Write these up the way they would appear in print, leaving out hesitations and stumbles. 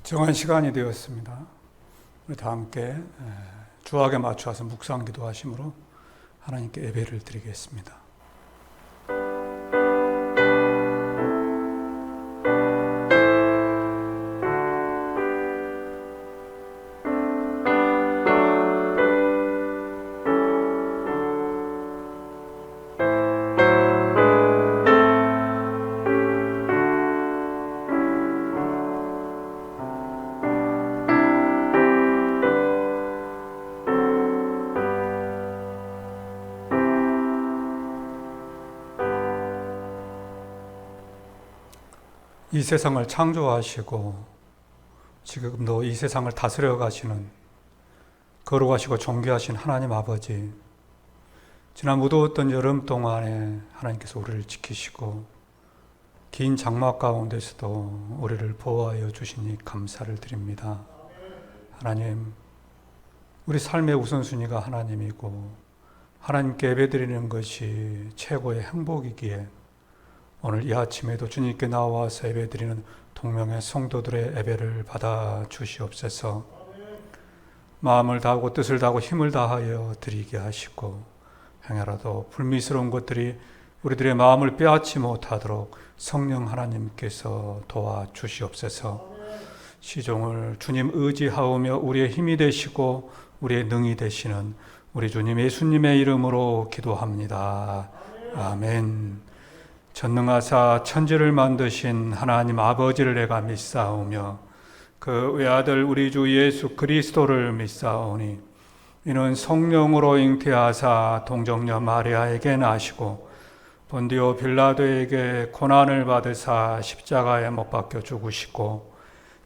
정한 시간이 되었습니다. 우리 다 함께 주악에 맞춰서 묵상 기도하심으로 하나님께 예배를 드리겠습니다. 이 세상을 창조하시고 지금도 이 세상을 다스려 가시는 거룩하시고 존귀하신 하나님 아버지, 지난 무더웠던 여름 동안에 하나님께서 우리를 지키시고 긴 장막 가운데서도 우리를 보호하여 주시니 감사를 드립니다. 하나님, 우리 삶의 우선순위가 하나님이고 하나님께 예배드리는 것이 최고의 행복이기에 오늘 이 아침에도 주님께 나와서 예배드리는 동명의 성도들의 예배를 받아 주시옵소서. 마음을 다하고 뜻을 다하고 힘을 다하여 드리게 하시고 행여라도 불미스러운 것들이 우리들의 마음을 빼앗지 못하도록 성령 하나님께서 도와주시옵소서. 시종을 주님 의지하오며 우리의 힘이 되시고 우리의 능이 되시는 우리 주님 예수님의 이름으로 기도합니다. 아멘. 전능하사 천지를 만드신 하나님 아버지를 내가 믿사오며 그 외아들 우리 주 예수 그리스도를 믿사오니 이는 성령으로 잉태하사 동정녀 마리아에게 나시고 본디오 빌라도에게 고난을 받으사 십자가에 못 박혀 죽으시고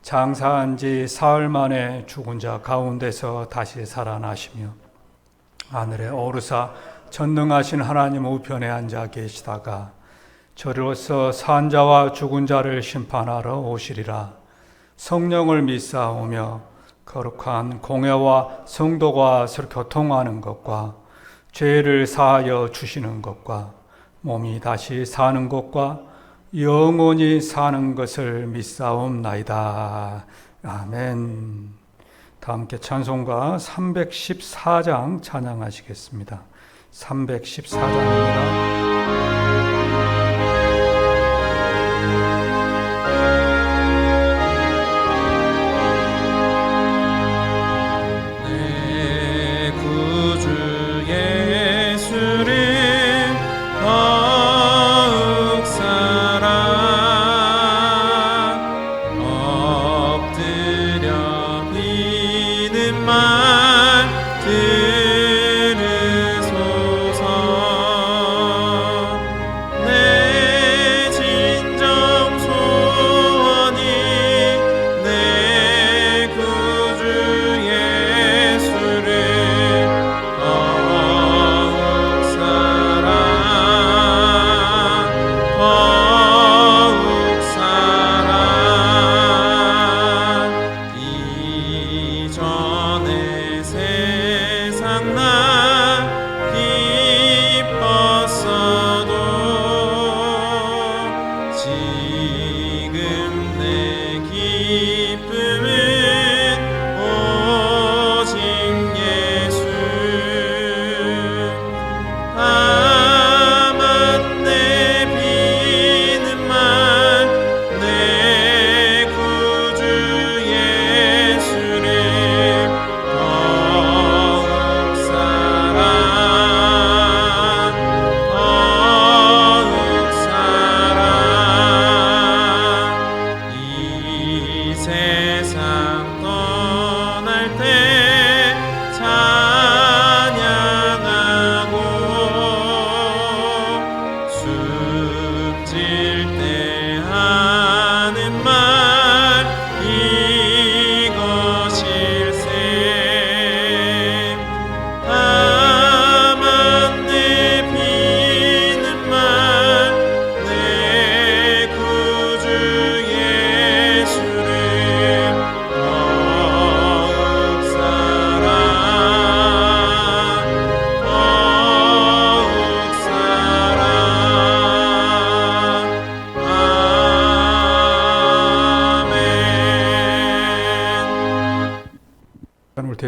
장사한 지 사흘 만에 죽은 자 가운데서 다시 살아나시며 하늘에 오르사 전능하신 하나님 우편에 앉아 계시다가 저로서 산 자와 죽은 자를 심판하러 오시리라. 성령을 믿사오며 거룩한 공회와 성도가 서로 교통하는 것과 죄를 사하여 주시는 것과 몸이 다시 사는 것과 영원히 사는 것을 믿사옵나이다. 아멘. 다 함께 찬송가 314장 찬양하시겠습니다. 314장입니다.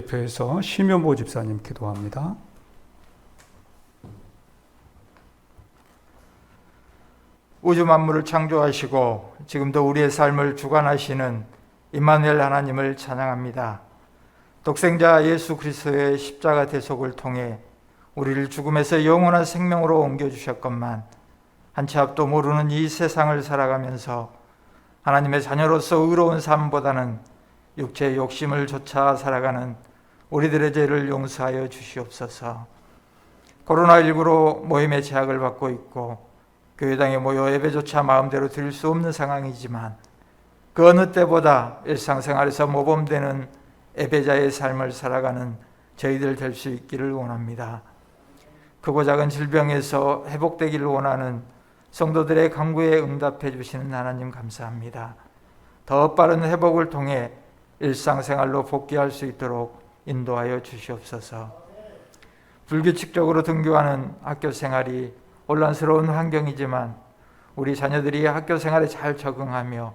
대표해서 심연보 집사님 기도합니다. 우주 만물을 창조하시고 지금도 우리의 삶을 주관하시는 임마누엘 하나님을 찬양합니다. 독생자 예수 그리스도의 십자가 대속을 통해 우리를 죽음에서 영원한 생명으로 옮겨주셨건만 한 치 앞도 모르는 이 세상을 살아가면서 하나님의 자녀로서 의로운 삶보다는 육체의 욕심을 좇아 살아가는 우리들의 죄를 용서하여 주시옵소서. 코로나19로 모임의 제약을 받고 있고 교회당에 모여 예배조차 마음대로 드릴 수 없는 상황이지만 그 어느 때보다 일상생활에서 모범되는 예배자의 삶을 살아가는 저희들 될 수 있기를 원합니다. 크고 작은 질병에서 회복되기를 원하는 성도들의 간구에 응답해 주시는 하나님 감사합니다. 더 빠른 회복을 통해 일상생활로 복귀할 수 있도록 인도하여 주시옵소서. 불규칙적으로 등교하는 학교 생활이 혼란스러운 환경이지만 우리 자녀들이 학교 생활에 잘 적응하며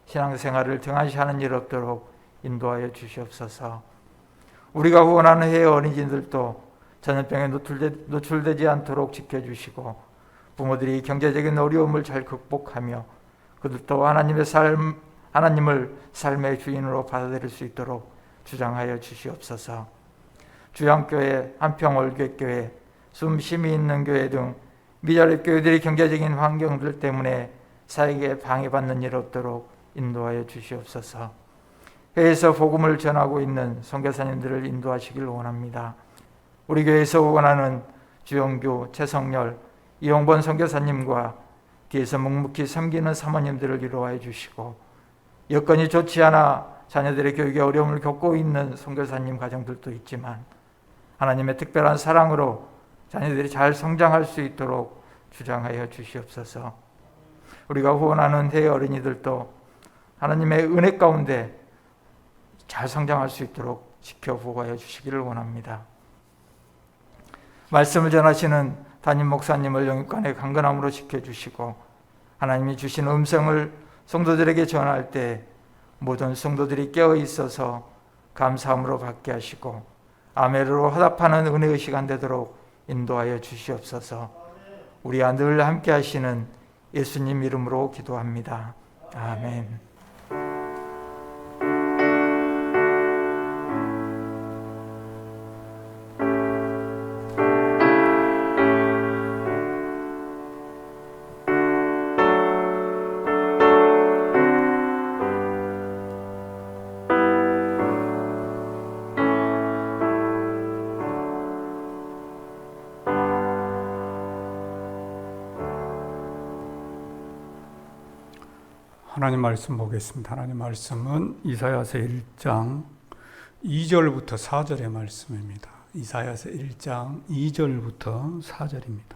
신앙생활을 등한시하는 일 없도록 인도하여 주시옵소서. 우리가 후원하는 해외 어린이들도 전염병에 노출되지 않도록 지켜주시고 부모들이 경제적인 어려움을 잘 극복하며 그들도 하나님을 삶의 주인으로 받아들일 수 있도록 주장하여 주시옵소서. 주양교회, 한평월교회, 숨쉼이 있는 교회 등 미자립 교회들이 경제적인 환경들 때문에 사역에 방해받는 일 없도록 인도하여 주시옵소서. 해외에서 복음을 전하고 있는 선교사님들을 인도하시길 원합니다. 우리 교회에서 원하는 주영규, 최성열, 이용번 선교사님과 뒤에서 묵묵히 섬기는 사모님들을 위로하여 주시고 여건이 좋지 않아 자녀들의 교육에 어려움을 겪고 있는 선교사님 가정들도 있지만 하나님의 특별한 사랑으로 자녀들이 잘 성장할 수 있도록 주장하여 주시옵소서. 우리가 후원하는 해외 어린이들도 하나님의 은혜 가운데 잘 성장할 수 있도록 지켜보호하여 주시기를 원합니다. 말씀을 전하시는 담임 목사님을 영육간의 강건함으로 지켜주시고 하나님이 주신 음성을 성도들에게 전할 때 모든 성도들이 깨어 있어서 감사함으로 받게 하시고 아멘으로 화답하는 은혜의 시간 되도록 인도하여 주시옵소서. 우리와 늘 함께 하시는 예수님 이름으로 기도합니다. 아멘. 하나님 말씀 보겠습니다. 하나님 말씀은 이사야서 1장 2절부터 4절의 말씀입니다. 이사야서 1장 2절부터 4절입니다.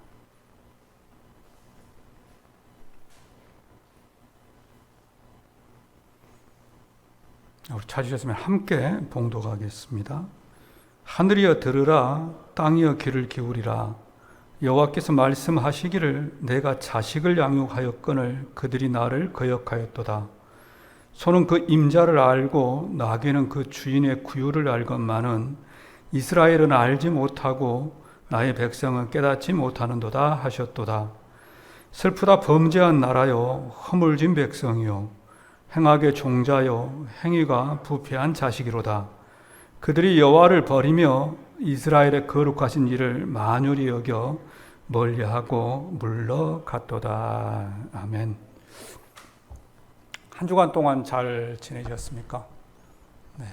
우리 찾으셨으면 함께 봉독하겠습니다. 하늘이여 들으라, 땅이여 귀를 기울이라. 여호와께서 말씀하시기를 내가 자식을 양육하였거늘 그들이 나를 거역하였도다. 소는 그 임자를 알고 나귀는 그 주인의 구유를 알건만은 이스라엘은 알지 못하고 나의 백성은 깨닫지 못하는도다 하셨도다. 슬프다 범죄한 나라요 허물진 백성이요 행악의 종자요 행위가 부패한 자식이로다. 그들이 여호와를 버리며 이스라엘의 거룩하신 일을 만유리 여겨 멀리하고 물러갔도다. 아멘. 한 주간 동안 잘 지내셨습니까? 네.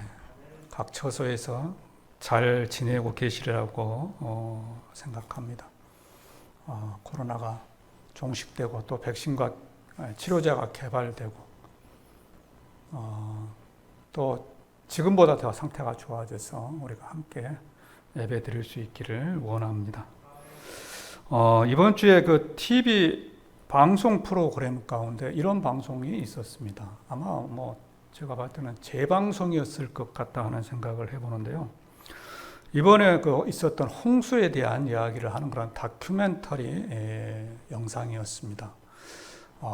각 처소에서 잘 지내고 계시리라고 생각합니다. 코로나가 종식되고 또 백신과 치료제가 개발되고 또 지금보다 더 상태가 좋아져서 우리가 함께 예배 드릴 수 있기를 원합니다. 이번 주에 그 TV 방송 프로그램 가운데 이런 방송이 있었습니다. 아마 제가 봤을 때는 재방송이었을 것 같다 하는 생각을 해보는데요. 이번에 있었던 홍수에 대한 이야기를 하는 그런 다큐멘터리 영상이었습니다.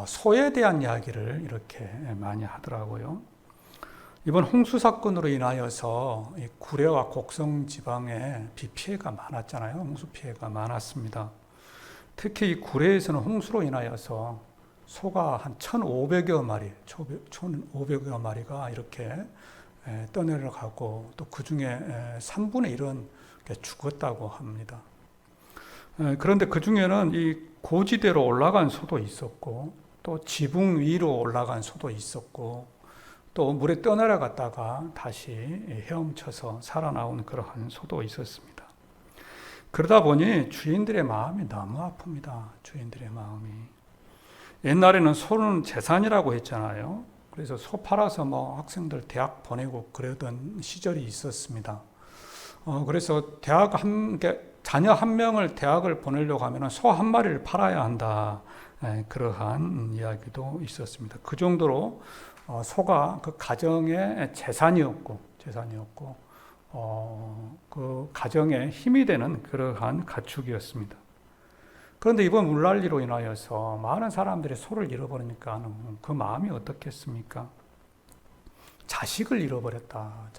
소에 대한 이야기를 이렇게 많이 하더라고요. 이번 홍수 사건으로 인하여서 이 구례와 곡성 지방에 비 피해가 많았잖아요. 홍수 피해가 많았습니다. 특히 이 구례에서는 홍수로 인하여서 소가 한 1,500여 마리, 1,500여 마리가 이렇게 떠내려가고 또 그 중에 3분의 1은 죽었다고 합니다. 그런데 그 중에는 이 고지대로 올라간 소도 있었고 또 지붕 위로 올라간 소도 있었고 또 물에 떠내려갔다가 다시 헤엄쳐서 살아나온 그러한 소도 있었습니다. 그러다 보니 주인들의 마음이 너무 아픕니다. 주인들의 마음이. 옛날에는 소는 재산이라고 했잖아요. 그래서 소 팔아서 뭐 학생들 대학 보내고 그러던 시절이 있었습니다. 그래서 자녀 한 명을 대학을 보내려고 하면 소 한 마리를 팔아야 한다. 그러한 이야기도 있었습니다. 그 정도로 소가 그 가정의 재산이었고 그 가정의 힘이 되는 그러한 가축이었습니다. 그런데 이번 물난리로 인하여서 많은 사람들이 소를 잃어버리니까 그 마음이 어떻겠습니까? 자식을 잃어버렸다.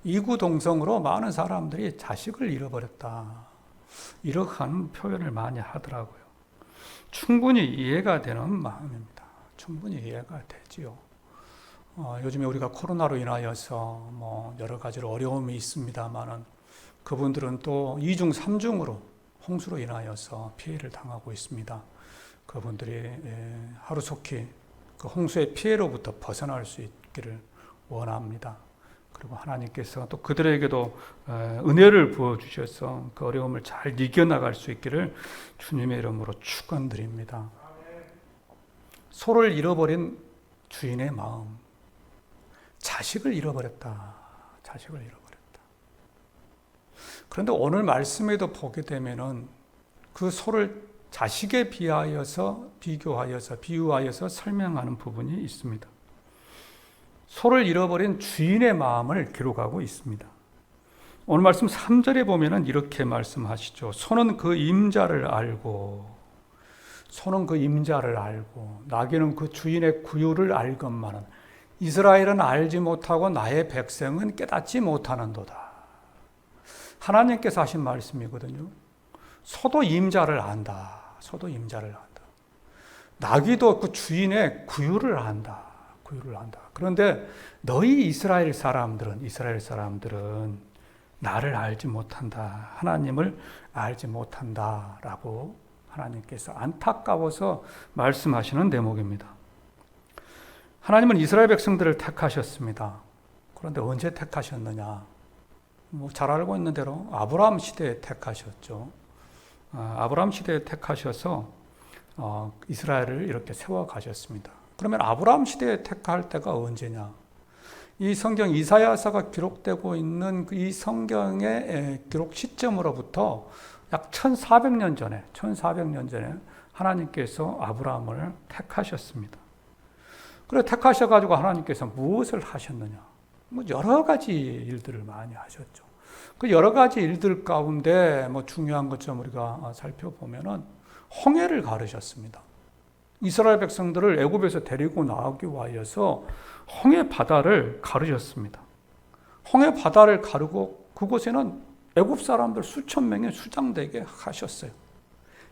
이구동성으로 많은 사람들이 자식을 잃어버렸다. 이러한 표현을 많이 하더라고요. 충분히 이해가 되는 마음입니다. 충분히 이해가 되지요. 요즘에 우리가 코로나로 인하여서 뭐 여러 가지로 어려움이 있습니다만은 그분들은 또 2중, 3중으로 홍수로 인하여서 피해를 당하고 있습니다. 그분들이 하루속히 그 홍수의 피해로부터 벗어날 수 있기를 원합니다. 그리고 하나님께서 또 그들에게도 은혜를 부어주셔서 그 어려움을 잘 이겨나갈 수 있기를 주님의 이름으로 축원드립니다. 소를 잃어버린 주인의 마음, 자식을 잃어버렸다. 그런데 오늘 말씀에도 보게 되면은 그 소를 자식에 비유하여서 설명하는 부분이 있습니다. 소를 잃어버린 주인의 마음을 기록하고 있습니다. 오늘 말씀 3절에 보면은 이렇게 말씀하시죠. 소는 그 임자를 알고 나귀는 그 주인의 구유를 알건만은 이스라엘은 알지 못하고 나의 백성은 깨닫지 못하는도다. 하나님께서 하신 말씀이거든요. 소도 임자를 안다. 나귀도 그 주인의 구유를 안다. 그런데 너희 이스라엘 사람들은 나를 알지 못한다. 하나님을 알지 못한다라고 하나님께서 안타까워서 말씀하시는 대목입니다. 하나님은 이스라엘 백성들을 택하셨습니다. 그런데 언제 택하셨느냐? 잘 알고 있는 대로 아브라함 시대에 택하셨죠. 아브라함 시대에 택하셔서 이스라엘을 이렇게 세워가셨습니다. 그러면 아브라함 시대에 택할 때가 언제냐? 이 성경 이사야서가 기록되고 있는 이 성경의 기록 시점으로부터 약 1400년 전에 하나님께서 아브라함을 택하셨습니다. 그래 택하셔가지고 하나님께서 무엇을 하셨느냐? 여러 가지 일들을 많이 하셨죠. 그 여러 가지 일들 가운데 중요한 것 좀 우리가 살펴보면은 홍해를 가르셨습니다. 이스라엘 백성들을 애굽에서 데리고 나오기 위하여서 홍해 바다를 가르셨습니다. 홍해 바다를 가르고 그곳에는 애굽 사람들 수천 명이 수장되게 하셨어요.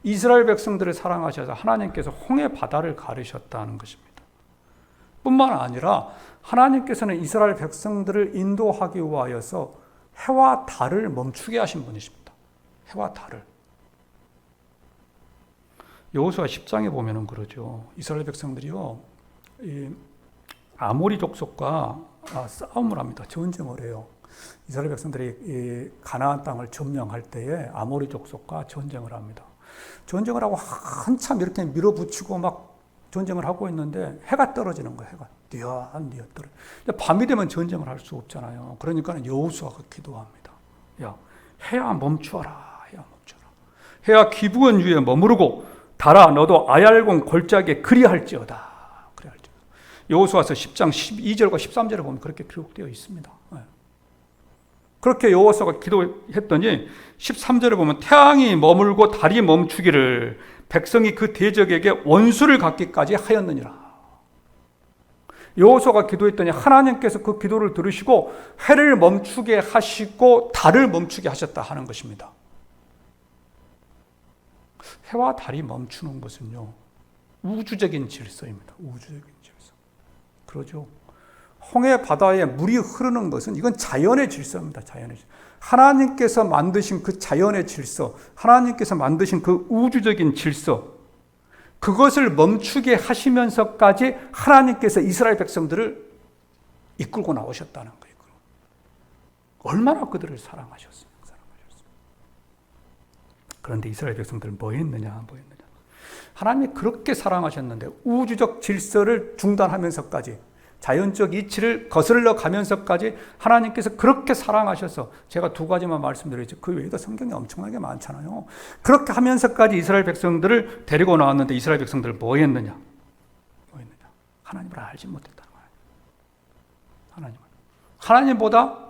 이스라엘 백성들을 사랑하셔서 하나님께서 홍해 바다를 가르셨다는 것입니다. 뿐만 아니라 하나님께서는 이스라엘 백성들을 인도하기 위하여서 해와 달을 멈추게 하신 분이십니다. 해와 달을. 여호수아 10장에 보면은 그러죠. 이스라엘 백성들이요, 이 아모리 족속과 싸움을 합니다. 전쟁을 해요. 이스라엘 백성들이 이 가나안 땅을 점령할 때에 아모리 족속과 전쟁을 합니다. 전쟁을 하고 한참 이렇게 밀어붙이고 막 전쟁을 하고 있는데 해가 떨어지는 거예요. 해가 뉘엿뉘엿 떨어져. 밤이 되면 전쟁을 할 수 없잖아요. 그러니까 여호수아가 기도합니다. 야, 해야 멈추어라. 해야 기브온 위에 머무르고 달아 너도 아얄공 골짜기에 그리할지어다. 여호수아서 10장 12절과 13절에 보면 그렇게 기록되어 있습니다. 그렇게 여호수아가 기도했더니 13절에 보면 태양이 머물고 달이 멈추기를 백성이 그 대적에게 원수를 갖기까지 하였느니라. 여호수아가 기도했더니 하나님께서 그 기도를 들으시고 해를 멈추게 하시고 달을 멈추게 하셨다 하는 것입니다. 해와 달이 멈추는 것은요, 우주적인 질서입니다. 우주적인 질서. 그러죠. 홍해 바다에 물이 흐르는 것은 이건 자연의 질서입니다. 자연의 질서. 하나님께서 만드신 그 자연의 질서, 하나님께서 만드신 그 우주적인 질서, 그것을 멈추게 하시면서까지 하나님께서 이스라엘 백성들을 이끌고 나오셨다는 거예요. 얼마나 그들을 사랑하셨어요. 그런데 이스라엘 백성들은 뭐 했느냐? 하나님이 그렇게 사랑하셨는데 우주적 질서를 중단하면서까지, 자연적 이치를 거슬러 가면서까지 하나님께서 그렇게 사랑하셔서, 제가 두 가지만 말씀드렸죠. 그 외에도 성경에 엄청나게 많잖아요. 그렇게 하면서까지 이스라엘 백성들을 데리고 나왔는데 이스라엘 백성들은 뭐 했느냐? 하나님을 알지 못했다는 거예요. 하나님보다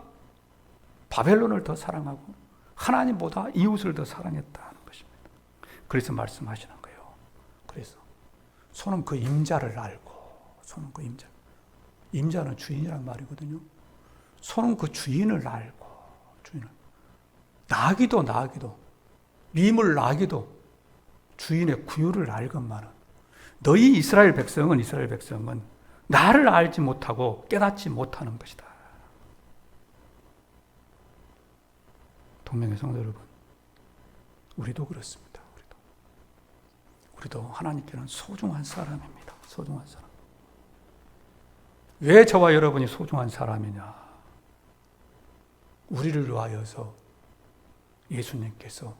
바벨론을 더 사랑하고 하나님보다 이웃을 더 사랑했다는 것입니다. 그래서 말씀하시는 거예요. 그래서 소는 그 임자를 알고, 소는 그 임자는 주인이란 말이거든요. 소는 그 주인을 알고, 나기도 림을 나기도 주인의 구유를 알건만은 너희 이스라엘 백성은 나를 알지 못하고 깨닫지 못하는 것이다. 동명의 성도 여러분, 우리도 그렇습니다. 우리도 하나님께는 소중한 사람입니다. 소중한 사람. 왜 저와 여러분이 소중한 사람이냐? 우리를 위하여서 예수님께서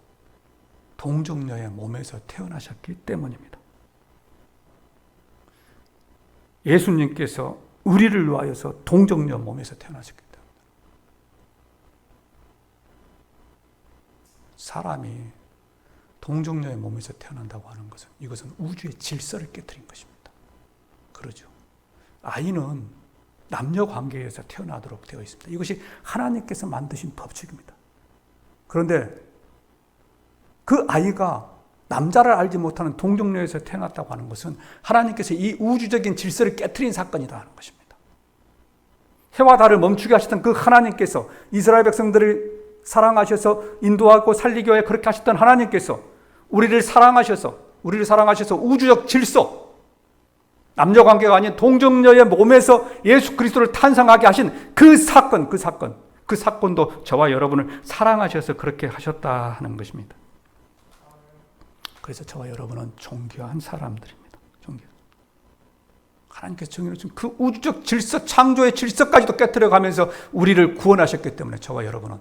동정녀의 몸에서 태어나셨기 때문입니다. 예수님께서 우리를 위하여서 동정녀 몸에서 태어나셨기 때문입니다. 사람이 동정녀의 몸에서 태어난다고 하는 것은, 이것은 우주의 질서를 깨뜨린 것입니다. 그러죠. 아이는 남녀 관계에서 태어나도록 되어 있습니다. 이것이 하나님께서 만드신 법칙입니다. 그런데 그 아이가 남자를 알지 못하는 동정녀에서 태어났다고 하는 것은 하나님께서 이 우주적인 질서를 깨뜨린 사건이다 하는 것입니다. 해와 달을 멈추게 하셨던 그 하나님께서, 이스라엘 백성들을 사랑하셔서 인도하고 살리기 위해 그렇게 하셨던 하나님께서 우리를 사랑하셔서 우주적 질서, 남녀 관계가 아닌 동정녀의 몸에서 예수 그리스도를 탄생하게 하신 그 사건도 저와 여러분을 사랑하셔서 그렇게 하셨다 하는 것입니다. 그래서 저와 여러분은 존귀한 사람들입니다. 하나님께서 정해놓으신 그 우주적 질서, 창조의 질서까지도 깨뜨려 가면서 우리를 구원하셨기 때문에 저와 여러분은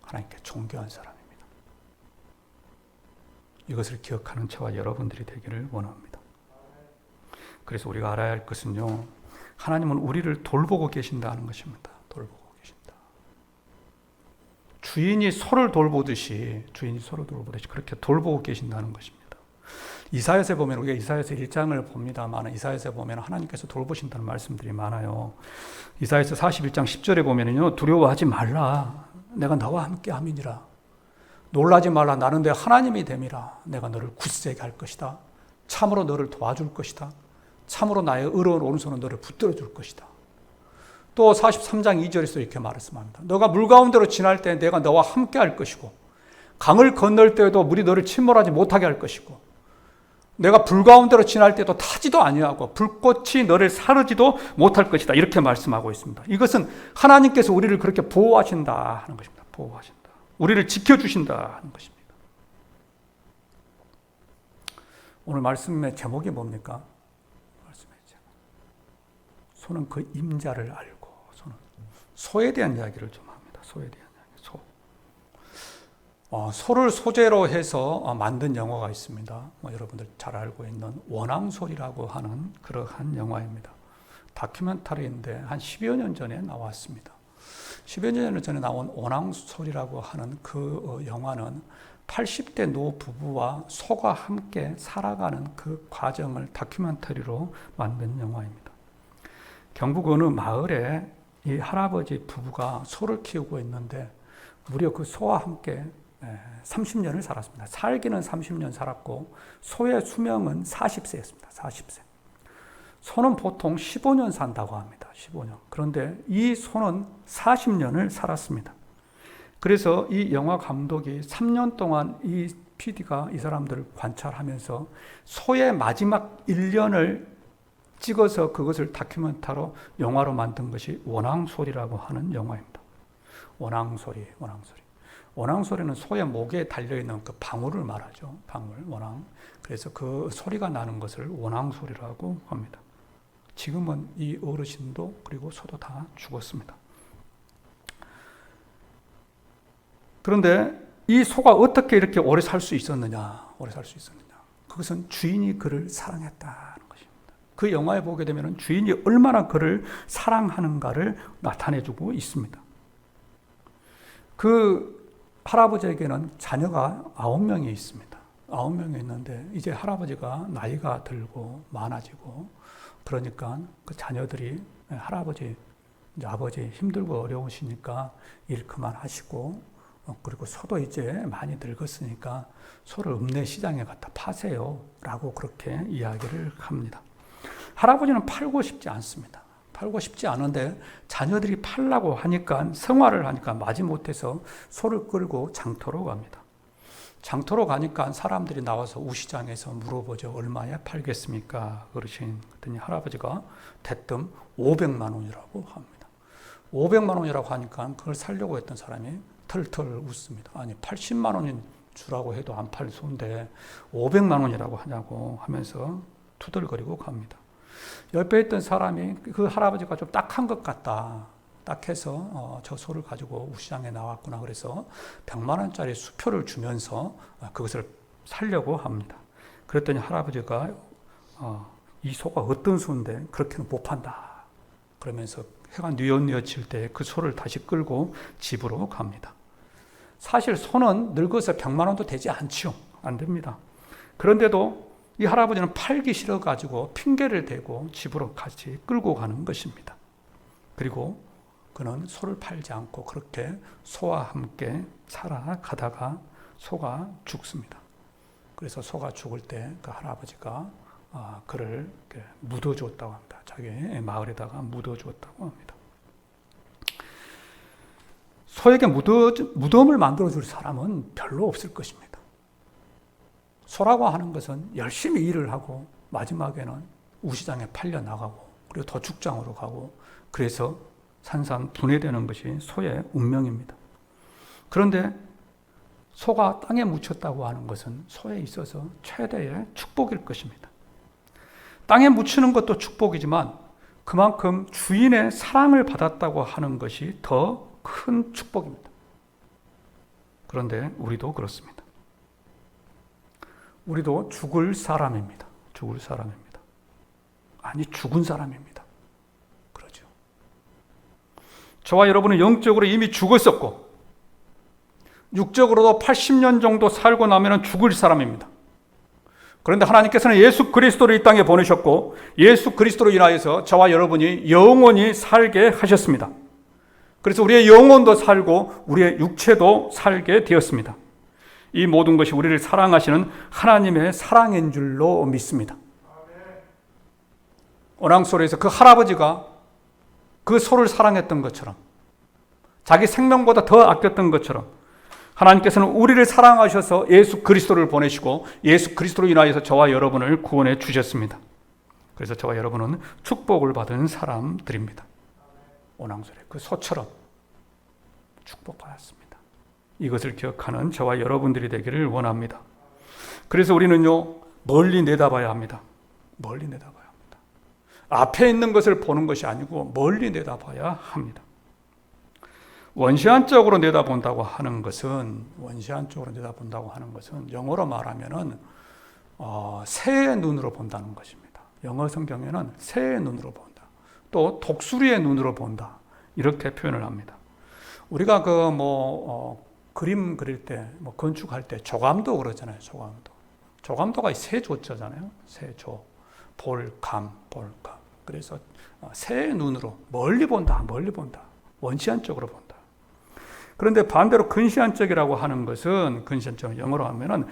하나님께 존귀한 사람입니다. 이것을 기억하는 저와 여러분들이 되기를 원합니다. 그래서 우리가 알아야 할 것은요, 하나님은 우리를 돌보고 계신다는 것입니다. 돌보고 계신다. 주인이 소를 돌보듯이 그렇게 돌보고 계신다는 것입니다. 이사야서에 보면, 우리가 이사야서 1장을 봅니다만, 이사야서에 보면 하나님께서 돌보신다는 말씀들이 많아요. 이사야서 41장 10절에 보면요, 두려워하지 말라. 내가 너와 함께 함이니라. 놀라지 말라. 나는 내 하나님이 됨이라. 내가 너를 굳세게 할 것이다. 참으로 너를 도와줄 것이다. 참으로 나의 의로운 오른손은 너를 붙들어 줄 것이다. 또 43장 2절에서 이렇게 말씀합니다. 너가 물 가운데로 지날 때 내가 너와 함께 할 것이고, 강을 건널 때에도 물이 너를 침몰하지 못하게 할 것이고, 내가 불 가운데로 지날 때도 타지도 아니하고 불꽃이 너를 사르지도 못할 것이다. 이렇게 말씀하고 있습니다. 이것은 하나님께서 우리를 그렇게 보호하신다 하는 것입니다. 보호하신다. 우리를 지켜주신다 하는 것입니다. 오늘 말씀의 제목이 뭡니까? 말씀의 제목. 소는 그 임자를 알고, 소에 대한 이야기를 좀 합니다. 소에 대한 이야기. 소를 소재로 해서 만든 영화가 있습니다. 여러분들 잘 알고 있는 원앙소리라고 하는 그러한 영화입니다. 다큐멘터리인데 한 10여 년 전에 나왔습니다. 10여 년 전에 나온 원앙소리라고 하는 그 영화는 80대 노 부부와 소가 함께 살아가는 그 과정을 다큐멘터리로 만든 영화입니다. 경북 어느 마을에 이 할아버지 부부가 소를 키우고 있는데 무려 그 소와 함께 30년을 살았습니다. 살기는 30년 살았고 소의 수명은 40세였습니다. 40세. 소는 보통 15년 산다고 합니다. 15년. 그런데 이 소는 40년을 살았습니다. 그래서 이 영화 감독이 3년 동안 이 PD가 이 사람들을 관찰하면서 소의 마지막 1년을 찍어서 그것을 다큐멘터로 영화로 만든 것이 원앙소리라고 하는 영화입니다. 원앙소리. 원앙소리는 소의 목에 달려있는 그 방울을 말하죠. 방울, 원앙. 그래서 그 소리가 나는 것을 원앙소리라고 합니다. 지금은 이 어르신도 그리고 소도 다 죽었습니다. 그런데 이 소가 어떻게 이렇게 오래 살 수 있었느냐? 그것은 주인이 그를 사랑했다는 것입니다. 그 영화에 보게 되면 주인이 얼마나 그를 사랑하는가를 나타내주고 있습니다. 그 할아버지에게는 자녀가 9명이 있습니다. 9명이 있는데 이제 할아버지가 나이가 들고 많아지고 그러니까 그 자녀들이 할아버지, 이제 아버지 힘들고 어려우시니까 일 그만하시고 그리고 소도 이제 많이 늙었으니까 소를 읍내 시장에 갖다 파세요 라고 그렇게 이야기를 합니다. 할아버지는 팔고 싶지 않습니다. 팔고 싶지 않은데 자녀들이 팔라고 하니까 생활을 하니까 마지못해서 소를 끌고 장터로 갑니다. 장터로 가니까 사람들이 나와서 우시장에서 물어보죠. 얼마에 팔겠습니까? 어르신. 그랬더니 할아버지가 대뜸 500만 원이라고 합니다. 500만 원이라고 하니까 그걸 사려고 했던 사람이 털털 웃습니다. 아니 80만 원인 주라고 해도 안 팔 소인데 500만 원이라고 하냐고 하면서 투덜거리고 갑니다. 옆에 있던 사람이 그 할아버지가 좀 딱한 것 같다. 딱해서 저 소를 가지고 우시장에 나왔구나. 그래서 100만 원짜리 수표를 주면서 그것을 사려고 합니다. 그랬더니 할아버지가 이 소가 어떤 소인데 그렇게는 못 판다. 그러면서 해가 뉘엿뉘엿질 때 그 소를 다시 끌고 집으로 갑니다. 사실 소는 늙어서 100만 원도 되지 않죠. 안 됩니다. 그런데도 이 할아버지는 팔기 싫어가지고 핑계를 대고 집으로 같이 끌고 가는 것입니다. 그리고 그는 소를 팔지 않고 그렇게 소와 함께 살아가다가 소가 죽습니다. 그래서 소가 죽을 때 그 할아버지가 그를 묻어주었다고 합니다. 자기 마을에다가 묻어주었다고 합니다. 소에게 무덤을 만들어줄 사람은 별로 없을 것입니다. 소라고 하는 것은 열심히 일을 하고 마지막에는 우시장에 팔려 나가고 그리고 도축장으로 가고 그래서 산산 분해되는 것이 소의 운명입니다. 그런데 소가 땅에 묻혔다고 하는 것은 소에 있어서 최대의 축복일 것입니다. 땅에 묻히는 것도 축복이지만 그만큼 주인의 사랑을 받았다고 하는 것이 더 큰 축복입니다. 그런데 우리도 그렇습니다. 우리도 죽을 사람입니다. 죽을 사람입니다. 아니, 죽은 사람입니다. 그러죠. 저와 여러분은 영적으로 이미 죽었었고 육적으로도 80년 정도 살고 나면 죽을 사람입니다. 그런데 하나님께서는 예수 그리스도를 이 땅에 보내셨고 예수 그리스도로 인하여서 저와 여러분이 영원히 살게 하셨습니다. 그래서 우리의 영혼도 살고 우리의 육체도 살게 되었습니다. 이 모든 것이 우리를 사랑하시는 하나님의 사랑인 줄로 믿습니다. 원앙소리에서 그 할아버지가 그 소를 사랑했던 것처럼 자기 생명보다 더 아꼈던 것처럼 하나님께서는 우리를 사랑하셔서 예수 그리스도를 보내시고 예수 그리스도로 인하여서 저와 여러분을 구원해 주셨습니다. 그래서 저와 여러분은 축복을 받은 사람들입니다. 원앙소리 그 소처럼 축복받았습니다. 이것을 기억하는 저와 여러분들이 되기를 원합니다. 그래서 우리는요 멀리 내다봐야 합니다. 멀리 내다봐야 합니다. 앞에 있는 것을 보는 것이 아니고 멀리 내다봐야 합니다. 원시한적으로 내다본다고 하는 것은 영어로 말하면은 새의 눈으로 본다는 것입니다. 영어 성경에는 새의 눈으로 본다. 또 독수리의 눈으로 본다. 이렇게 표현을 합니다. 우리가 그림 그릴 때, 건축할 때 조감도 그러잖아요. 조감도가 세조자잖아요. 세조, 볼감. 그래서 새의 눈으로 멀리 본다. 원시한적으로 본다. 그런데 반대로 근시안적이라고 하는 것은 근시안적 영어로 하면은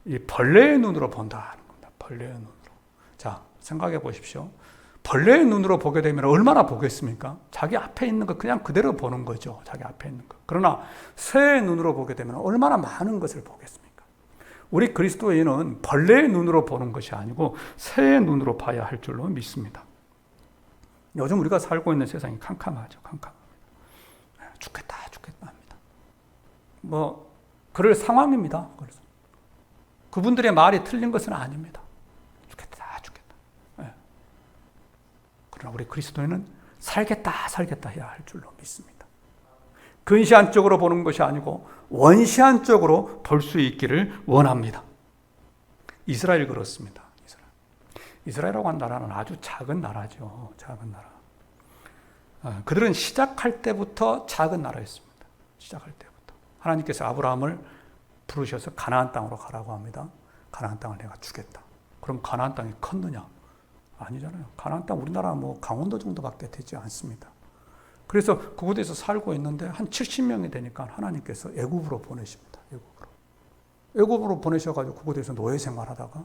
이 벌레의 눈으로 본다는 겁니다. 벌레의 눈으로. 자, 생각해 보십시오. 벌레의 눈으로 보게 되면 얼마나 보겠습니까? 자기 앞에 있는 거 그냥 그대로 보는 거죠. 자기 앞에 있는 거. 그러나 새의 눈으로 보게 되면 얼마나 많은 것을 보겠습니까? 우리 그리스도인은 벌레의 눈으로 보는 것이 아니고 새의 눈으로 봐야 할 줄로 믿습니다. 요즘 우리가 살고 있는 세상이 캄캄하죠. 캄캄합니다. 죽겠다 합니다. 뭐 그럴 상황입니다. 그래서 그분들의 말이 틀린 것은 아닙니다. 죽겠다. 그러나 우리 그리스도인은 살겠다 해야 할 줄로 믿습니다. 근시안적으로 보는 것이 아니고 원시안적으로 볼 수 있기를 원합니다. 이스라엘 그렇습니다. 이스라엘이라고 한 나라는 아주 작은 나라죠. 작은 나라. 그들은 시작할 때부터 작은 나라였습니다. 시작할 때부터. 하나님께서 아브라함을 부르셔서 가나안 땅으로 가라고 합니다. 가나안 땅을 내가 주겠다. 그럼 가나안 땅이 컸느냐? 아니잖아요. 가나안 땅 우리나라 뭐 강원도 정도밖에 되지 않습니다. 그래서 그곳에서 살고 있는데 한 70명이 되니까 하나님께서 애굽으로 보내십니다. 애굽으로 보내셔가지고 그곳에서 노예 생활하다가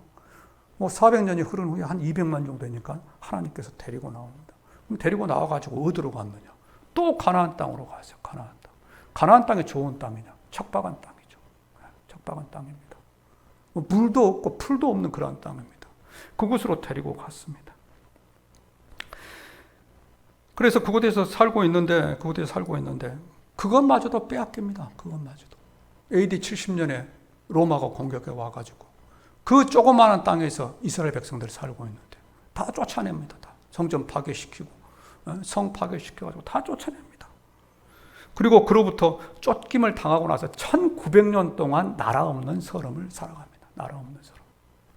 뭐 400년이 흐른 후에 한 200만 정도 되니까 하나님께서 데리고 나옵니다. 그럼 데리고 나와가지고 어디로 갔느냐? 또 가나안 땅으로 가세요. 가나안 땅. 가나안 땅이 좋은 땅이냐? 척박한 땅이죠. 척박한 땅입니다. 물도 없고 풀도 없는 그런 땅입니다. 그곳으로 데리고 갔습니다. 그래서 그곳에서 살고 있는데 그것마저도 빼앗깁니다. 그것마저도. AD 70년에 로마가 공격해 와가지고 그 조그마한 땅에서 이스라엘 백성들이 살고 있는데 다 쫓아냅니다. 다 성전 파괴시키고 성 파괴시켜가지고 다 쫓아냅니다. 그리고 그로부터 쫓김을 당하고 나서 1900년 동안 나라 없는 서름을 살아갑니다. 나라 없는 서름.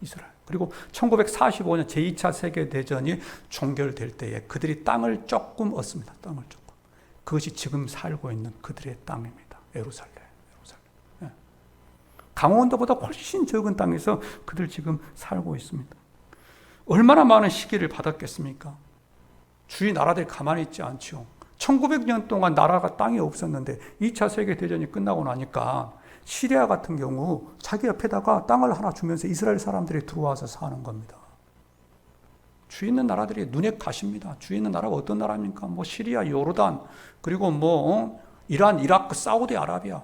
이스라엘. 그리고 1945년 제2차 세계대전이 종결될 때에 그들이 땅을 조금 얻습니다. 땅을 조금. 그것이 지금 살고 있는 그들의 땅입니다. 예루살렘. 예. 강원도보다 훨씬 적은 땅에서 그들 지금 살고 있습니다. 얼마나 많은 시기를 받았겠습니까? 주위 나라들이 가만히 있지 않죠. 1900년 동안 나라가 땅이 없었는데 2차 세계대전이 끝나고 나니까 시리아 같은 경우 자기 옆에다가 땅을 하나 주면서 이스라엘 사람들이 들어와서 사는 겁니다. 주위 있는 나라들이 눈에 가십니다. 주위 있는 나라가 어떤 나라입니까? 뭐 시리아, 요르단, 그리고 뭐 이란, 이라크, 사우디아라비아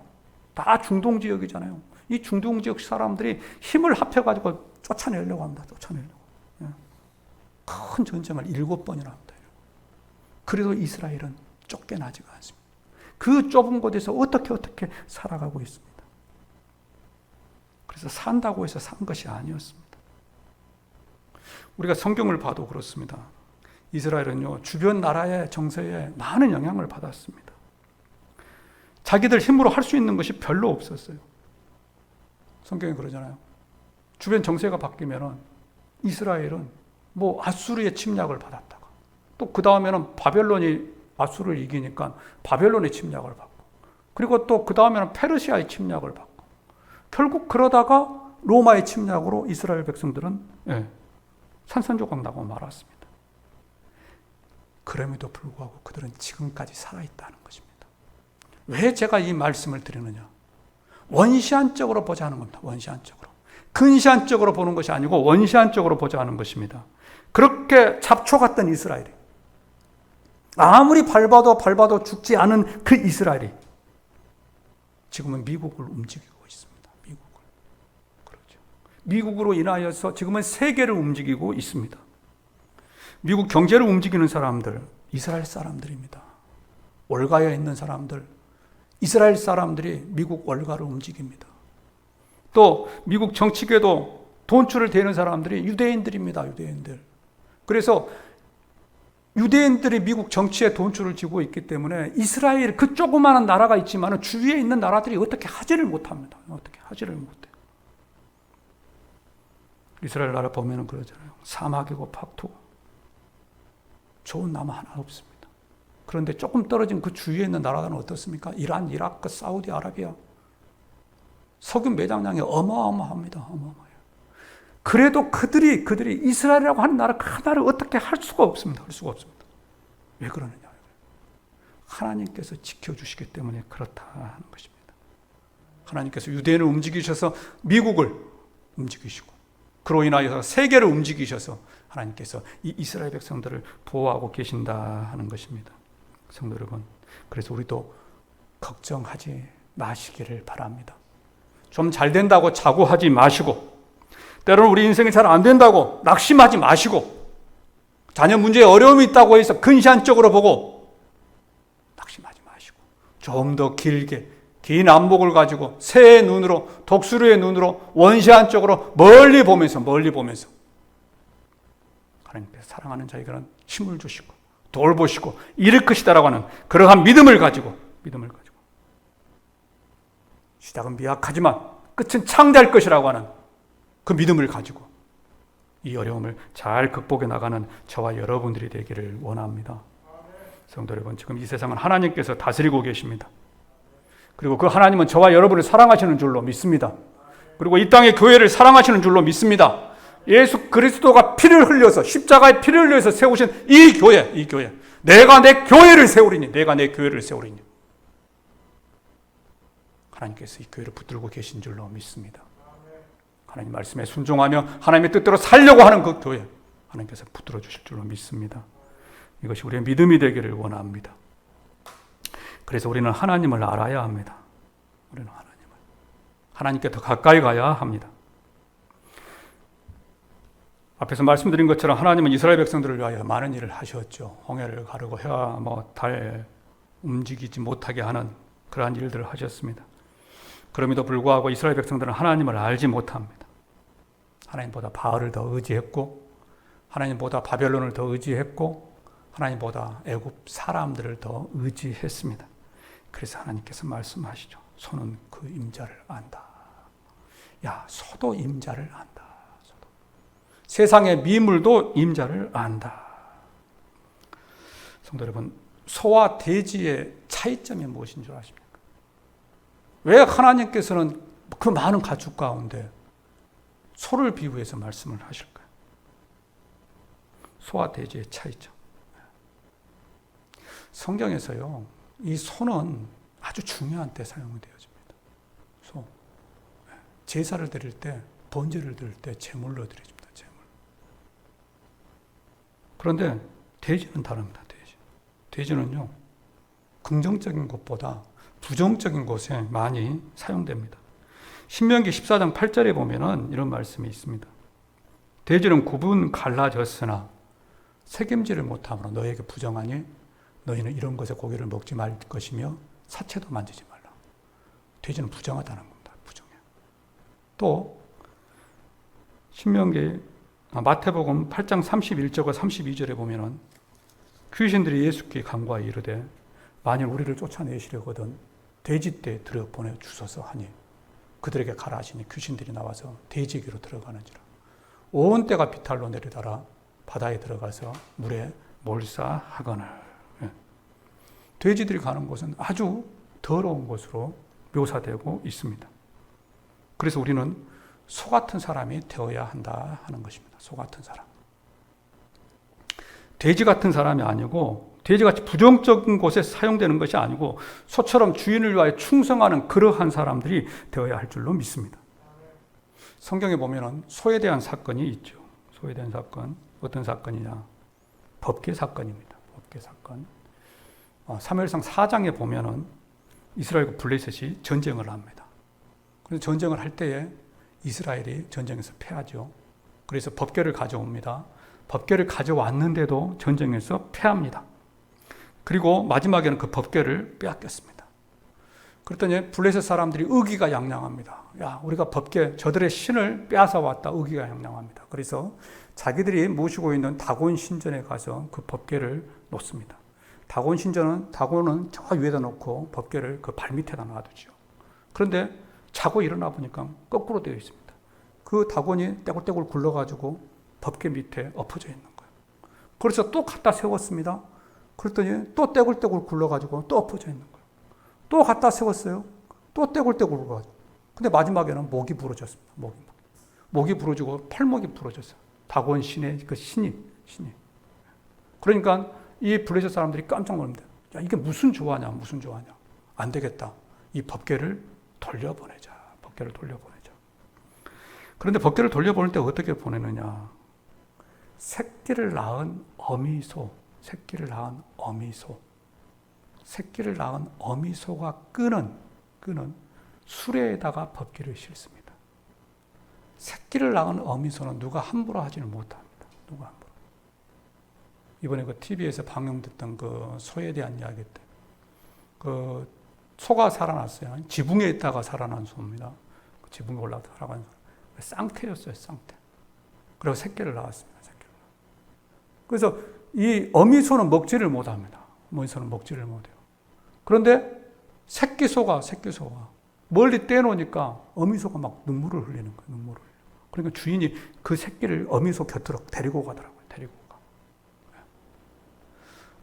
다 중동 지역이잖아요. 이 중동 지역 사람들이 힘을 합해가지고 쫓아내려고 합니다. 큰 전쟁을 7번이나 합니다. 그래도 이스라엘은 쫓겨나지가 않습니다. 그 좁은 곳에서 어떻게 살아가고 있습니다. 그래서 산다고 해서 산 것이 아니었습니다. 우리가 성경을 봐도 그렇습니다. 이스라엘은요, 주변 나라의 정세에 많은 영향을 받았습니다. 자기들 힘으로 할 수 있는 것이 별로 없었어요. 성경이 그러잖아요. 주변 정세가 바뀌면은 이스라엘은 뭐 아수르의 침략을 받았다가 또 그 다음에는 바벨론이 아수르를 이기니까 바벨론의 침략을 받고 그리고 또 그 다음에는 페르시아의 침략을 받고 결국 그러다가 로마의 침략으로 이스라엘 백성들은 산산조각 나고 말았습니다. 그럼에도 불구하고 그들은 지금까지 살아있다는 것입니다. 왜 제가 이 말씀을 드리느냐? 원시안적으로 보자는 겁니다. 원시안적으로. 근시안적으로 보는 것이 아니고 원시안적으로 보자는 것입니다. 그렇게 잡초 같던 이스라엘이 아무리 밟아도 죽지 않은 그 이스라엘이 지금은 미국을 움직이고 있습니다. 미국으로 인하여서 지금은 세계를 움직이고 있습니다. 미국 경제를 움직이는 사람들, 이스라엘 사람들입니다. 월가에 있는 사람들, 이스라엘 사람들이 미국 월가를 움직입니다. 또 미국 정치계도 돈줄을 대는 사람들이 유대인들입니다. 유대인들. 그래서 유대인들이 미국 정치에 돈줄을 쥐고 있기 때문에 이스라엘 그 조그마한 나라가 있지만 주위에 있는 나라들이 어떻게 하지를 못합니다. 어떻게 하지를 못해요. 이스라엘 나라 보면은 그러잖아요. 사막이고 팍토고 좋은 나무 하나 없습니다. 그런데 조금 떨어진 그 주위에 있는 나라는 어떻습니까? 이란, 이라크, 사우디아라비아 석유 매장량이 어마어마합니다. 어마어마해요. 그래도 그들이 이스라엘이라고 하는 나라 하나를 어떻게 할 수가 없습니다. 할 수가 없습니다. 왜 그러느냐? 하나님께서 지켜주시기 때문에 그렇다 하는 것입니다. 하나님께서 유대인을 움직이셔서 미국을 움직이시고 그로 인하여서 세계를 움직이셔서 하나님께서 이 이스라엘 백성들을 보호하고 계신다 하는 것입니다. 성도 여러분, 그래서 우리도 걱정하지 마시기를 바랍니다. 좀 잘 된다고 자고하지 마시고, 때로는 우리 인생이 잘 안 된다고 낙심하지 마시고, 자녀 문제에 어려움이 있다고 해서 근시안 쪽으로 보고 낙심하지 마시고, 좀 더 길게 긴 안목을 가지고 새의 눈으로, 독수리의 눈으로 원시한 쪽으로 멀리 보면서 하나님께서 사랑하는 자에게는 힘을 주시고 돌보시고 일으키시다라고 하는 그러한 믿음을 가지고 시작은 미약하지만 끝은 창대할 것이라고 하는 그 믿음을 가지고 이 어려움을 잘 극복해 나가는 저와 여러분들이 되기를 원합니다. 성도 여러분, 지금 이 세상은 하나님께서 다스리고 계십니다. 그리고 그 하나님은 저와 여러분을 사랑하시는 줄로 믿습니다. 그리고 이 땅의 교회를 사랑하시는 줄로 믿습니다. 예수 그리스도가 피를 흘려서, 십자가에 피를 흘려서 세우신 이 교회, 내가 내 교회를 세우리니, 하나님께서 이 교회를 붙들고 계신 줄로 믿습니다. 하나님 말씀에 순종하며 하나님의 뜻대로 살려고 하는 그 교회, 하나님께서 붙들어 주실 줄로 믿습니다. 이것이 우리의 믿음이 되기를 원합니다. 그래서 우리는 하나님을 알아야 합니다. 하나님께 더 가까이 가야 합니다. 앞에서 말씀드린 것처럼 하나님은 이스라엘 백성들을 위하여 많은 일을 하셨죠. 홍해를 가르고 해와 달 움직이지 못하게 하는 그러한 일들을 하셨습니다. 그럼에도 불구하고 이스라엘 백성들은 하나님을 알지 못합니다. 하나님보다 바알을 더 의지했고, 하나님보다 바벨론을 더 의지했고, 하나님보다 애굽 사람들을 더 의지했습니다. 그래서 하나님께서 말씀하시죠. 소는 그 임자를 안다. 야, 소도 임자를 안다. 세상의 미물도 임자를 안다. 성도 여러분, 소와 돼지의 차이점이 무엇인 줄 아십니까? 왜 하나님께서는 그 많은 가축 가운데 소를 비유해서 말씀을 하실까요? 소와 돼지의 차이점. 성경에서요, 이 소는 아주 중요한 때 사용되어집니다. 소. 제사를 드릴 때, 번제를 드릴 때 제물로 드려집니다. 제물. 그런데 돼지는 다릅니다. 돼지는요, 긍정적인 것보다 부정적인 곳에 많이 사용됩니다. 신명기 14장 8절에 보면은 이런 말씀이 있습니다. 돼지는 구분 갈라졌으나 책임지를 못함으로 너에게 부정하니 너희는 이런 것에 고기를 먹지 말 것이며 사체도 만지지 말라. 돼지는 부정하다는 겁니다. 부정해. 또 마태복음 8장 31절과 32절에 보면은 귀신들이 예수께 간과하여 이르되 만일 우리를 쫓아내시려거든 돼지떼에 들여보내 주소서 하니 그들에게 가라 하시니 귀신들이 나와서 돼지에게로 들어가는지라. 온 때가 비탈로 내려달아 바다에 들어가서 물에 몰사하거늘. 돼지들이 가는 곳은 아주 더러운 곳으로 묘사되고 있습니다. 그래서 우리는 소 같은 사람이 되어야 한다 하는 것입니다. 소 같은 사람. 돼지 같은 사람이 아니고, 돼지같이 부정적인 곳에 사용되는 것이 아니고 소처럼 주인을 위하여 충성하는 그러한 사람들이 되어야 할 줄로 믿습니다. 성경에 보면은 소에 대한 사건이 있죠. 소에 대한 사건, 어떤 사건이냐? 법궤 사건입니다. 법궤 사건. 사무엘상 4장에 보면은 이스라엘과 블레셋이 전쟁을 합니다. 그래서 전쟁을 할 때에 이스라엘이 전쟁에서 패하죠. 그래서 법궤를 가져옵니다. 법궤를 가져왔는데도 전쟁에서 패합니다. 그리고 마지막에는 그 법궤를 빼앗겼습니다. 그랬더니 블레셋 사람들이 의기가 양양합니다. 야, 우리가 법궤, 저들의 신을 빼앗아 왔다. 의기가 양양합니다. 그래서 자기들이 모시고 있는 다곤 신전에 가서 그 법궤를 놓습니다. 다곤은 저 위에다 놓고 법궤를 그 발밑에다 놔두죠. 그런데 자고 일어나 보니까 거꾸로 되어 있습니다. 그 다곤이 떼굴떼굴 굴러가지고 법궤 밑에 엎어져 있는 거예요. 그래서 또 갖다 세웠습니다. 그랬더니 또 떼굴떼굴 굴러가지고 또 엎어져 있는 거예요. 또 갖다 세웠어요. 또 떼굴떼굴 굴러가지고. 근데 마지막에는 목이 부러졌습니다. 목이 부러지고 팔목이 부러졌어요. 다곤 신의 그 신이. 그러니까 이 블레셋 사람들이 깜짝 놀랍니다. 야, 이게 무슨 조화냐. 안 되겠다. 이 법궤를 돌려보내자. 그런데 법궤를 돌려보낼 때 어떻게 보내느냐. 새끼를 낳은 어미소, 새끼를 낳은 어미소, 새끼를 낳은 어미소가 끄는 수레에다가 법궤를 싣습니다. 새끼를 낳은 어미소는 누가 함부로 하지는 못합니다. 누가 함부로. 이번에 그 TV에서 방영됐던 그 소에 대한 이야기 때, 그 소가 살아났어요. 지붕에 있다가 살아난 소입니다. 그 지붕에 올라가서 살아간 소. 쌍태였어요, 쌍태. 그리고 새끼를 낳았습니다. 새끼를. 그래서 이 어미소는 먹지를 못합니다. 어미소는 먹지를 못해요. 그런데 새끼소가 멀리 떼놓으니까 어미소가 막 눈물을 흘리는 거예요. 눈물을. 그러니까 주인이 그 새끼를 어미소 곁으로 데리고 가더라고요. 데리고 가.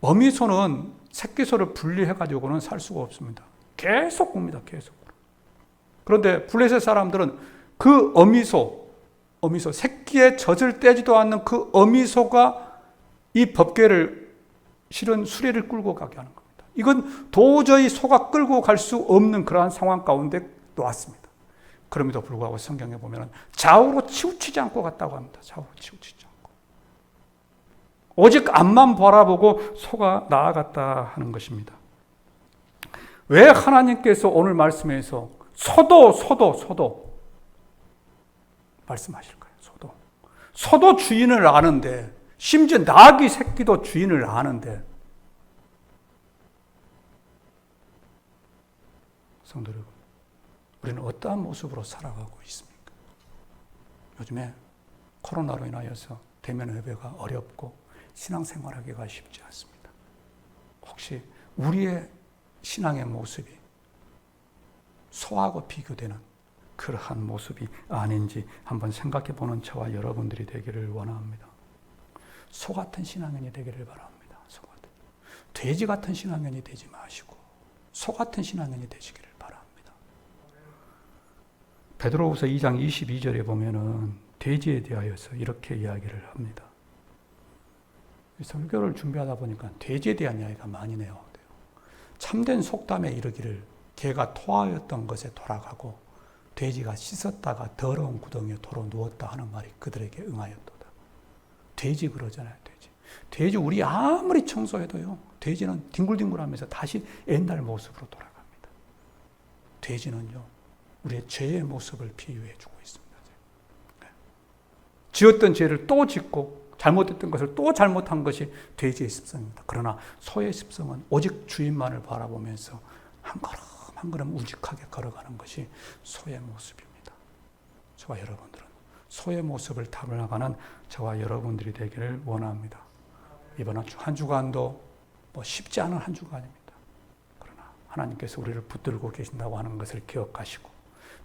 어미소는 새끼소를 분리해가지고는 살 수가 없습니다. 계속 굽니다. 계속. 그런데 블레셋 사람들은 그 어미소, 새끼의 젖을 떼지도 않는 그 어미소가 이 법궤를 실은 수레를 끌고 가게 하는 겁니다. 이건 도저히 소가 끌고 갈 수 없는 그러한 상황 가운데 놓았습니다. 그럼에도 불구하고 성경에 보면 좌우로 치우치지 않고 갔다고 합니다. 좌우로 치우치지 않고. 오직 앞만 바라보고 소가 나아갔다 하는 것입니다. 왜 하나님께서 오늘 말씀에서 소도 말씀하실까요? 소도 주인을 아는데, 심지어 나귀 새끼도 주인을 아는데, 성도 여러분, 우리는 어떠한 모습으로 살아가고 있습니까? 요즘에 코로나로 인하여서 대면 예배가 어렵고 신앙생활하기가 쉽지 않습니다. 혹시 우리의 신앙의 모습이 소하고 비교되는 그러한 모습이 아닌지 한번 생각해 보는 저와 여러분들이 되기를 원합니다. 소 같은 신앙인이 되기를 바랍니다. 소 같은. 돼지 같은 신앙인이 되지 마시고 소 같은 신앙인이 되시기를 바랍니다. 베드로후서 2장 22절에 보면은 돼지에 대하여서 이렇게 이야기를 합니다. 설교를 준비하다 보니까 돼지에 대한 이야기가 많이 나와요. 참된 속담에 이르기를 개가 토하였던 것에 돌아가고 돼지가 씻었다가 더러운 구덩이에 도로 누웠다 하는 말이 그들에게 응하였도다. 돼지 그러잖아요. 돼지 우리 아무리 청소해도요, 돼지는 뒹굴뒹굴하면서 다시 옛날 모습으로 돌아갑니다. 돼지는요, 우리의 죄의 모습을 비유해 주고 있습니다. 지었던 죄를 또 짓고 잘못했던 것을 또 잘못한 것이 돼지의 습성입니다. 그러나 소의 습성은 오직 주인만을 바라보면서 한 걸음 한 걸음 우직하게 걸어가는 것이 소의 모습입니다. 저와 여러분들은 소의 모습을 닮아가는 저와 여러분들이 되기를 원합니다. 이번 한 주간도 쉽지 않은 한 주간입니다. 그러나 하나님께서 우리를 붙들고 계신다고 하는 것을 기억하시고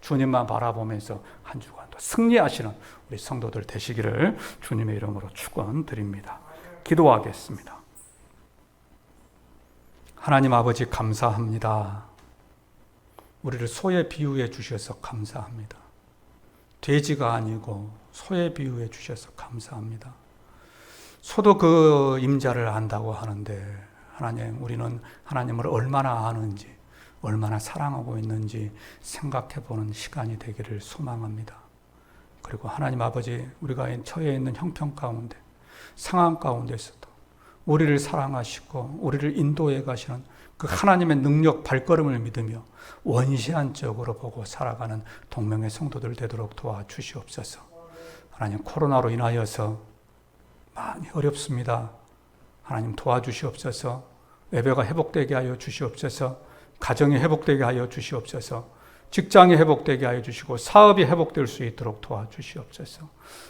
주님만 바라보면서 한 주간도 승리하시는 우리 성도들 되시기를 주님의 이름으로 축원드립니다. 기도하겠습니다. 하나님 아버지 감사합니다. 우리를 소에 비유해 주셔서 감사합니다. 돼지가 아니고 소에 비유해 주셔서 감사합니다. 소도 그 임자를 안다고 하는데 하나님, 우리는 하나님을 얼마나 아는지, 얼마나 사랑하고 있는지 생각해 보는 시간이 되기를 소망합니다. 그리고 하나님 아버지, 우리가 처해 있는 형편 가운데, 상황 가운데서도 우리를 사랑하시고 우리를 인도해 가시는 그 하나님의 능력 발걸음을 믿으며 원시한적으로 보고 살아가는 동명의 성도들 되도록 도와주시옵소서. 하나님, 코로나로 인하여서 많이 어렵습니다. 하나님 도와주시옵소서. 예배가 회복되게 하여 주시옵소서. 가정이 회복되게 하여 주시옵소서. 직장이 회복되게 하여 주시고 사업이 회복될 수 있도록 도와주시옵소서.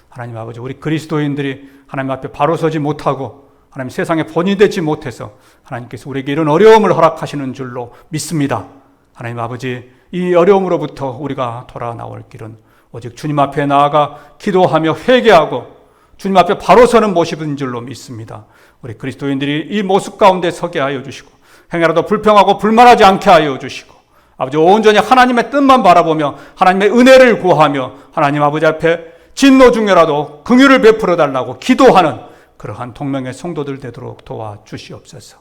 하나님 아버지, 우리 그리스도인들이 하나님 앞에 바로 서지 못하고 하나님 세상에 본이 되지 못해서 하나님께서 우리에게 이런 어려움을 허락하시는 줄로 믿습니다. 하나님 아버지, 이 어려움으로부터 우리가 돌아 나올 길은 오직 주님 앞에 나아가 기도하며 회개하고 주님 앞에 바로 서는 모습인 줄로 믿습니다. 우리 그리스도인들이 이 모습 가운데 서게 하여 주시고 행여라도 불평하고 불만하지 않게 하여 주시고 아버지, 온전히 하나님의 뜻만 바라보며 하나님의 은혜를 구하며 하나님 아버지 앞에 진노 중에라도 긍휼을 베풀어 달라고 기도하는 그러한 동명의 성도들 되도록 도와주시옵소서.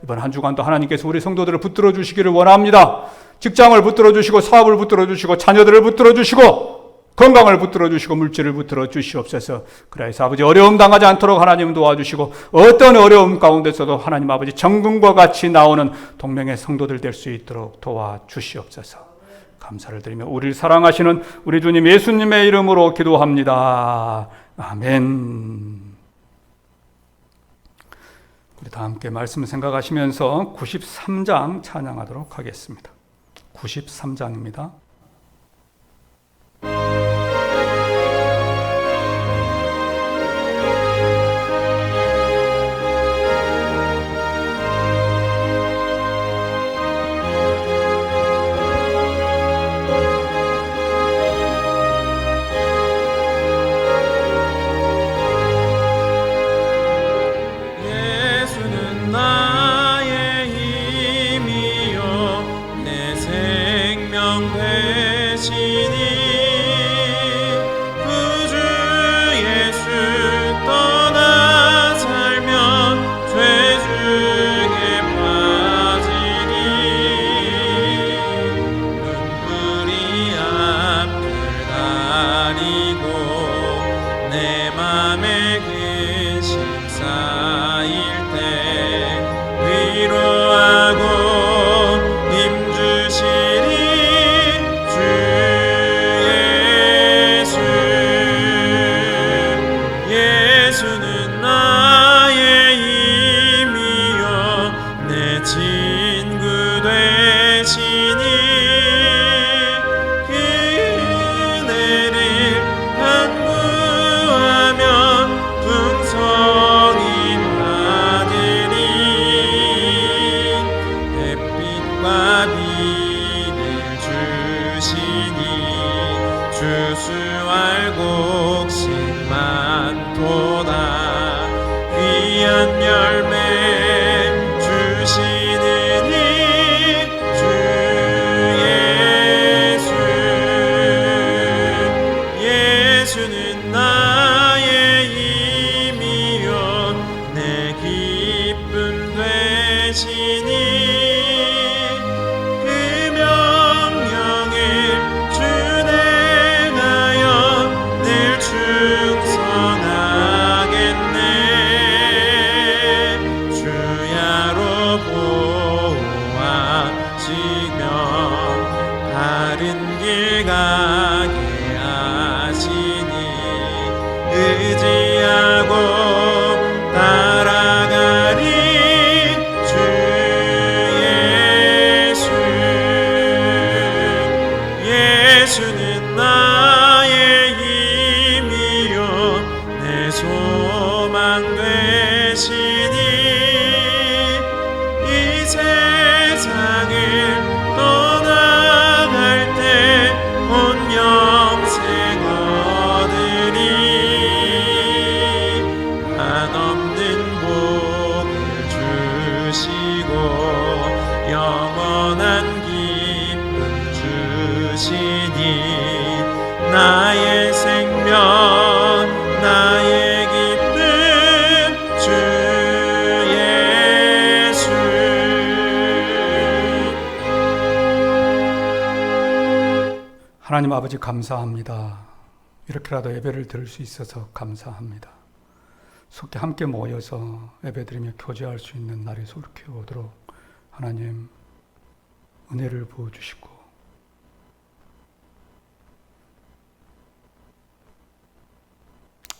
이번 한 주간도 하나님께서 우리 성도들을 붙들어 주시기를 원합니다. 직장을 붙들어 주시고 사업을 붙들어 주시고 자녀들을 붙들어 주시고 건강을 붙들어 주시고 물질을 붙들어 주시옵소서. 그래서 아버지 어려움 당하지 않도록 하나님 도와주시고 어떤 어려움 가운데서도 하나님 아버지 정금과 같이 나오는 동맹의 성도들 될 수 있도록 도와주시옵소서. 감사를 드리며 우리를 사랑하시는 우리 주님 예수님의 이름으로 기도합니다. 아멘. 우리 다 함께 말씀 생각하시면서 93장 찬양하도록 하겠습니다. 93장입니다. 나의 생명 나의 기쁨 주 예수. 하나님 아버지 감사합니다. 이렇게라도 예배를 드릴 수 있어서 감사합니다. 속히 함께 모여서 예배드리며 교제할 수 있는 날이 속히 오도록 하나님 은혜를 부어주시고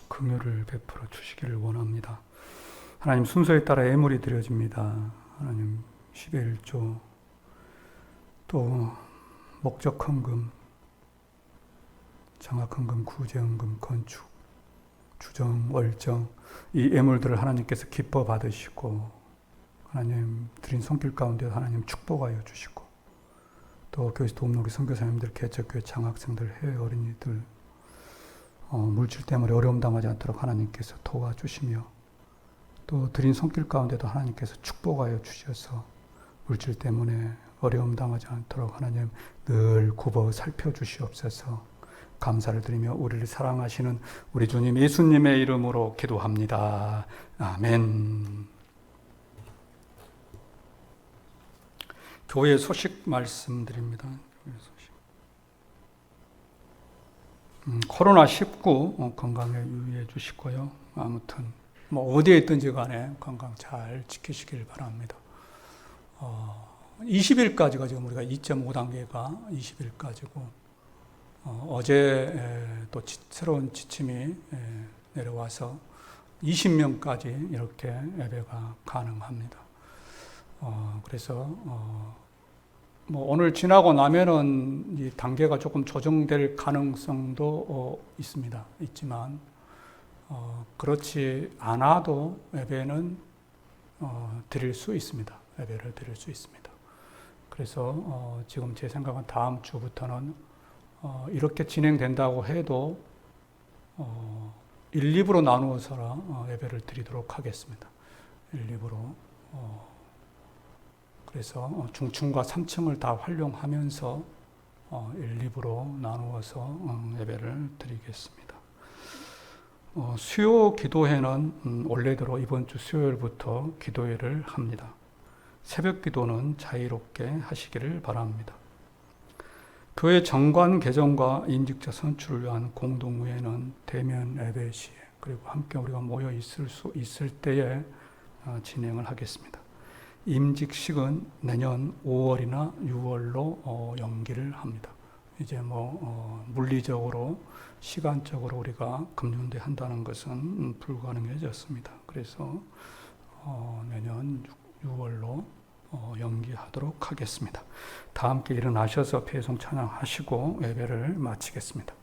긍휼을 베풀어 주시기를 원합니다. 하나님 순서에 따라 예물이 드려집니다. 하나님 10의 1조 또 목적 헌금, 장학 헌금, 구제 헌금, 건축, 주정, 월정 이 예물들을 하나님께서 기뻐 받으시고 하나님 드린 손길 가운데 하나님 축복하여 주시고 또 교회에서 돕는 우리 선교사님들, 개척교회 장학생들, 해외 어린이들 물질 때문에 어려움 당하지 않도록 하나님께서 도와주시며 또 드린 손길 가운데도 하나님께서 축복하여 주셔서 물질 때문에 어려움 당하지 않도록 하나님 늘 굽어 살펴주시옵소서. 감사를 드리며 우리를 사랑하시는 우리 주님 예수님의 이름으로 기도합니다. 아멘. 교회 소식 말씀드립니다. 코로나19 건강에 유의해 주시고요. 아무튼 뭐 어디에 있든지 간에 건강 잘 지키시길 바랍니다. 20일까지가 지금 우리가 2.5단계가 20일까지고 어제 또 새로운 지침이 내려와서 20명까지 이렇게 예배가 가능합니다. 그래서 뭐 오늘 지나고 나면은 이 단계가 조금 조정될 가능성도 있지만 그렇지 않아도 예배는 드릴 수 있습니다. 예배를 드릴 수 있습니다. 그래서 지금 제 생각은 다음 주부터는 이렇게 진행된다고 해도 1, 2부로 나누어서 예배를 드리도록 하겠습니다. 1, 2부로. 그래서 중층과 3층을 다 활용하면서 1, 2부로 나누어서 예배를 드리겠습니다. 수요 기도회는 원래대로 이번 주 수요일부터 기도회를 합니다. 새벽 기도는 자유롭게 하시기를 바랍니다. 교회 정관 개정과 임직자 선출을 위한 공동회는 대면 예배 시에 그리고 함께 우리가 모여 있을 수 있을 때에 진행을 하겠습니다. 임직식은 내년 5월이나 6월로 연기를 합니다. 이제 물리적으로 시간적으로 우리가 금년대 한다는 것은 불가능해졌습니다. 그래서 내년 6월로 연기하도록 하겠습니다. 다 함께 일어나셔서 배송 찬양하시고 예배를 마치겠습니다.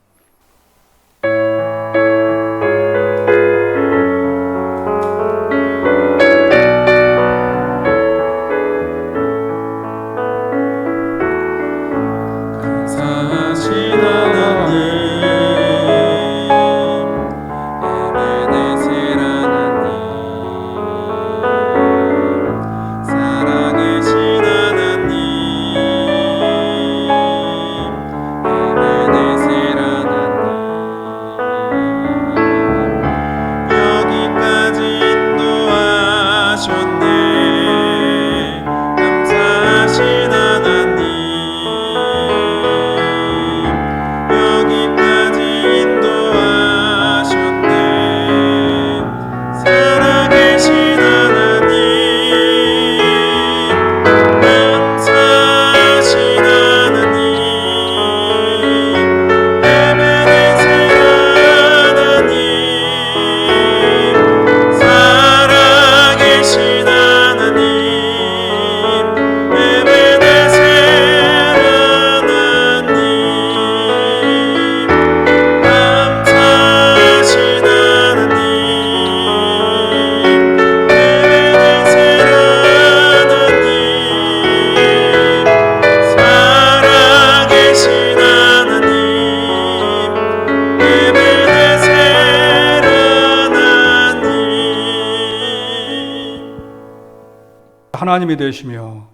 하나님이 되시며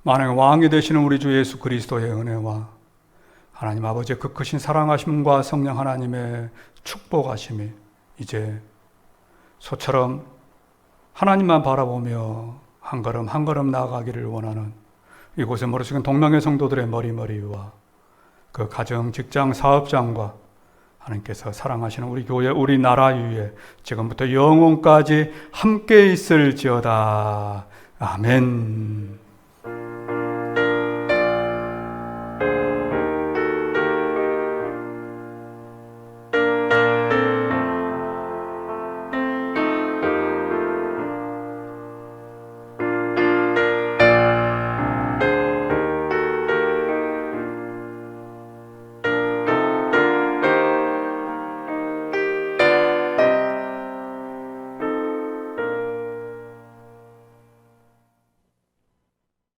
만왕의 왕이 되시는 우리 주 예수 그리스도의 은혜와 하나님 아버지의 그 크신 사랑하심과 성령 하나님의 축복하심이 이제 소처럼 하나님만 바라보며 한 걸음 한 걸음 나아가기를 원하는 이곳에 모르시는 동명의 성도들의 머리머리와 그 가정, 직장, 사업장과 하나님께서 사랑하시는 우리 교회, 우리 나라 위에 지금부터 영원까지 함께 있을지어다. 아멘.